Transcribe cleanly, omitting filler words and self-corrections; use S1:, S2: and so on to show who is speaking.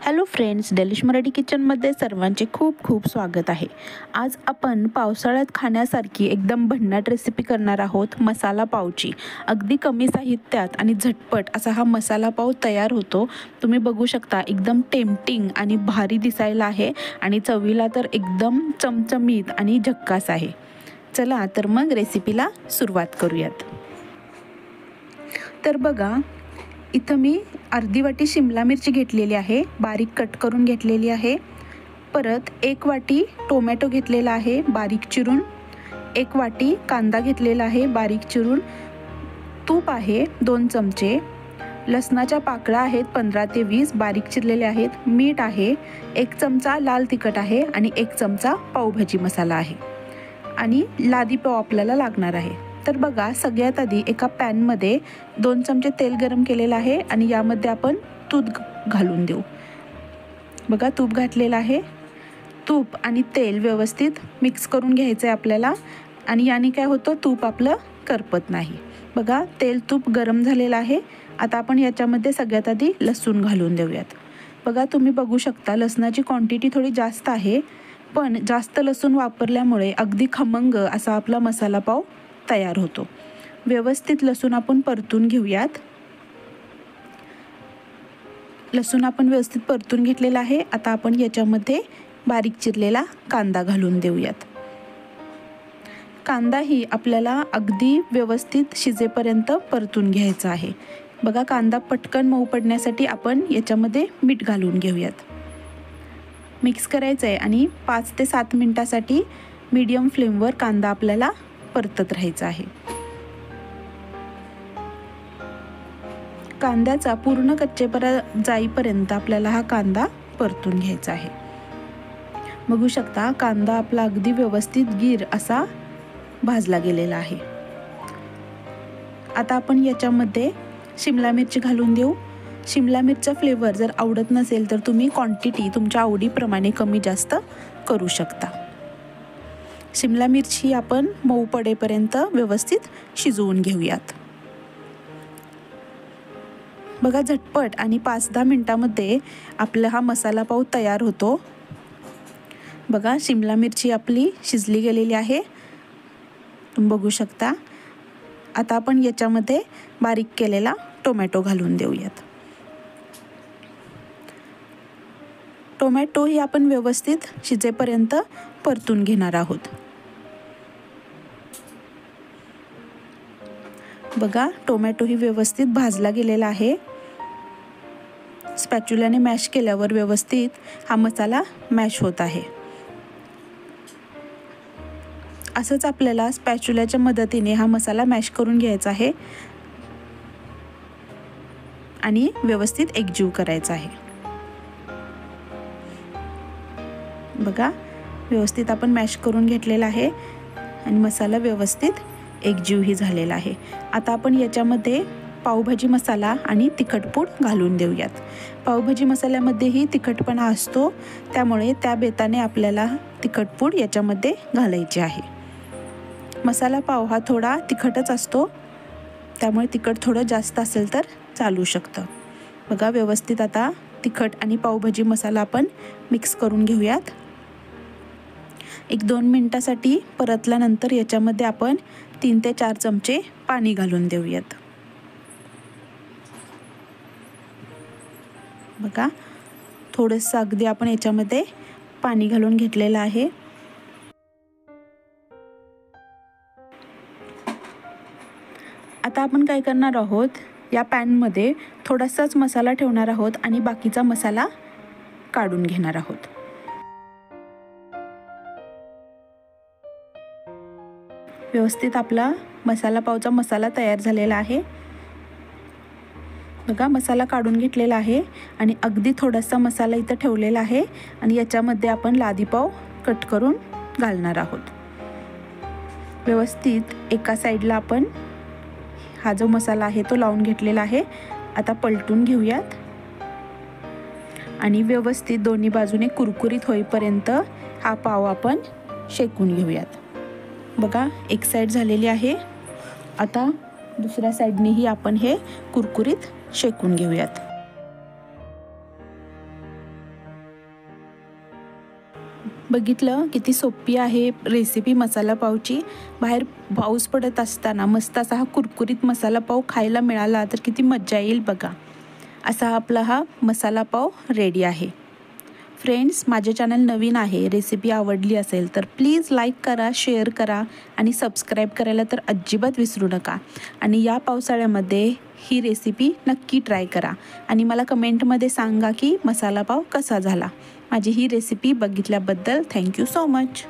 S1: Hello friends, delish Marathi किचनमध्ये सर्वांचे खूप खूप स्वागत आहे। आज आपण पावसाळ्यात खाण्यासारखी एकदम भन्नाट रेसिपी करणार आहोत, मसाला पावची। अगदी कमी साहित्यात आणि झटपट असा हा मसाला पाव तयार होतो। तुम्ही बघू शकता, एकदम टेम्पटिंग आणि भारी दिसायला आहे आणि चवीला तर एकदम चमचमीत आणि झक्कास आहे। चला तर मग रेसिपीला सुरुवात करूयात। तर बघा, इथं मी अर्धी वाटी शिमला मिरची घेतलेली आहे, बारीक कट करून घेतलेली आहे। परत 1 वाटी टोमॅटो घेतलेला आहे बारीक चिरून, 1 वाटी कांदा घेतलेला आहे बारीक चिरून, तूप आहे 2 चमचे, लसणाच्या पाकळ्या आहेत 15 ते 20 बारीक चिरलेले आहेत, मीठ आहे, 1 चमचा लाल तिखट आहे आणि 1 चमचा पावभाजी मसाला आहे आणि लादी पाव आपल्याला लागणार आहे। तर बघा, सगळ्यात आधी एका पॅनमध्ये 2 चमचे तेल गरम केलेलं आहे आणि यामध्ये आपण तूप घालून देऊ। बघा, तूप घातलेलं आहे। तूप आणि तेल व्यवस्थित मिक्स करून घ्यायचं आहे आपल्याला आणि याने काय होतं, तूप आपलं करपत नाही। बघा, तेल तूप गरम झालेलं आहे। आता आपण याच्यामध्ये सगळ्यात आधी लसूण घालून देऊयात। बघा, तुम्ही बघू शकता लसणाची क्वांटिटी थोडी जास्त आहे, पण जास्त लसूण वापरल्यामुळे अगदी खमंग असा आपला मसाला पाव तयार होतो। व्यवस्थित लसूण आपण परतून घेऊयात। लसूण आपण व्यवस्थित परतून घेतलेला आहे। आता आपण याच्यामध्ये बारीक चिरलेला कांदा घालून देऊयात। कांदाही आपल्याला अगदी व्यवस्थित शिजेपर्यंत परतून घ्यायचा आहे। बघा, कांदा पटकन मऊ पडण्यासाठी आपण याच्यामध्ये मीठ घालून घेऊयात। मिक्स करायचं आहे आणि 5 ते 7 मिनिटासाठी मीडियम फ्लेमवर कांदा आपल्याला परतत राहायचा आहे। कांद्याचा पूर्ण कच्चेपणा जाईपर्यंत आपल्याला हा कांदा परतून घ्यायचा आहे। बघू शकता, कांदा आपला अगदी व्यवस्थित गिर असा भाजला गेलेला आहे। आता आपण याच्यामध्ये शिमला मिरची घालून देऊ। शिमला मिरचा फ्लेवर जर आवडत नसेल तर तुम्ही क्वांटिटी तुमच्या आवडीप्रमाणे कमी जास्त करू शकता। शिमला मिरची आपण मऊ पडेपर्यंत व्यवस्थित शिजवून घेऊयात। बघा, झटपट आणि 5-10 मिनिटांमध्ये आपला हा मसाला पाव तयार होतो। बघा, शिमला मिरची आपली शिजली गेलेली आहे, तुम्ही बघू शकता। आता आपण याच्यामध्ये बारीक केलेला टोमॅटो घालून देऊयात। टोमॅटो ही आपण व्यवस्थित शिजेपर्यंत परतून घेणार आहोत। बघा, टोमॅटो ही व्यवस्थित भाजला गेलेला आहे। स्पॅच्युलाने मॅश केल्यावर व्यवस्थित हा मसाला मॅश होत आहे। असंच आपल्याला स्पॅच्युलाच्या मदतीने हा मसाला मॅश करून घ्यायचा आहे आणि व्यवस्थित एकजीव करायचा आहे। बघा, व्यवस्थित आपण मॅश करून घेतलेला आहे आणि मसाला व्यवस्थित एकजीवही झालेला आहे। आता आपण याच्यामध्ये पावभाजी मसाला आणि तिखटपूड घालून देऊयात। पावभाजी मसाल्यामध्येही तिखटपणा असतो, त्यामुळे त्या बेताने आपल्याला तिखटपूड याच्यामध्ये घालायची आहे। मसाला पाव हा थोडा तिखटच असतो, त्यामुळे तिखट थोडं जास्त असेल तर चालू शकतं। बघा, व्यवस्थित आता तिखट आणि पावभाजी मसाला आपण मिक्स करून घेऊयात। 1-2 मिनिटासाठी परतल्यानंतर याच्यामध्ये आपण 3 ते 4 चमचे पाणी घालून देऊयात। बघा, थोडंसं अगदी आपण याच्यामध्ये पाणी घालून घेतलेलं आहे। आता आपण काय करणार आहोत, या पॅनमध्ये थोडासाच मसाला ठेवणार आहोत आणि बाकीचा मसाला काढून घेणार आहोत। व्यवस्थित आपला मसाला पावचा मसाला तयार झालेला आहे। बघा, मसाला काढून घेतलेला आहे आणि अगदी थोडासा मसाला इथं ठेवलेला आहे आणि याच्यामध्ये आपण लादी पाव कट करून घालणार आहोत। व्यवस्थित एका साईडला आपण हा जो मसाला आहे तो लावून घेतलेला आहे। आता पलटून घेऊयात आणि व्यवस्थित दोन्ही बाजूने कुरकुरीत होईपर्यंत हा पाव आपण शेकून घेऊयात। बघा, एक साईड झालेली आहे, आता दुसऱ्या साईडनेही आपण हे कुरकुरीत शेकून घेऊयात। बघितलं किती सोपी आहे रेसिपी मसाला पावची. बाहेर पाऊस पडत असताना मस्त असा हा कुरकुरीत मसाला पाव खायला मिळाला तर किती मज्जा येईल बघा. असा आपला हा मसाला पाव रेडी आहे. फ्रेंड्स, माझे चॅनल नवीन आहे, रेसिपी आवडली असेल तर प्लीज लाईक करा, शेअर करा आणि सबस्क्राईब करायला तर अजिबात विसरू नका. आणि या पावसाळ्यामध्ये ही रेसिपी नक्की ट्राय करा आणि मला कमेंटमध्ये सांगा की मसाला पाव कसा झाला. माझी ही रेसिपी बघितल्याबद्दल थँक्यू सो मच.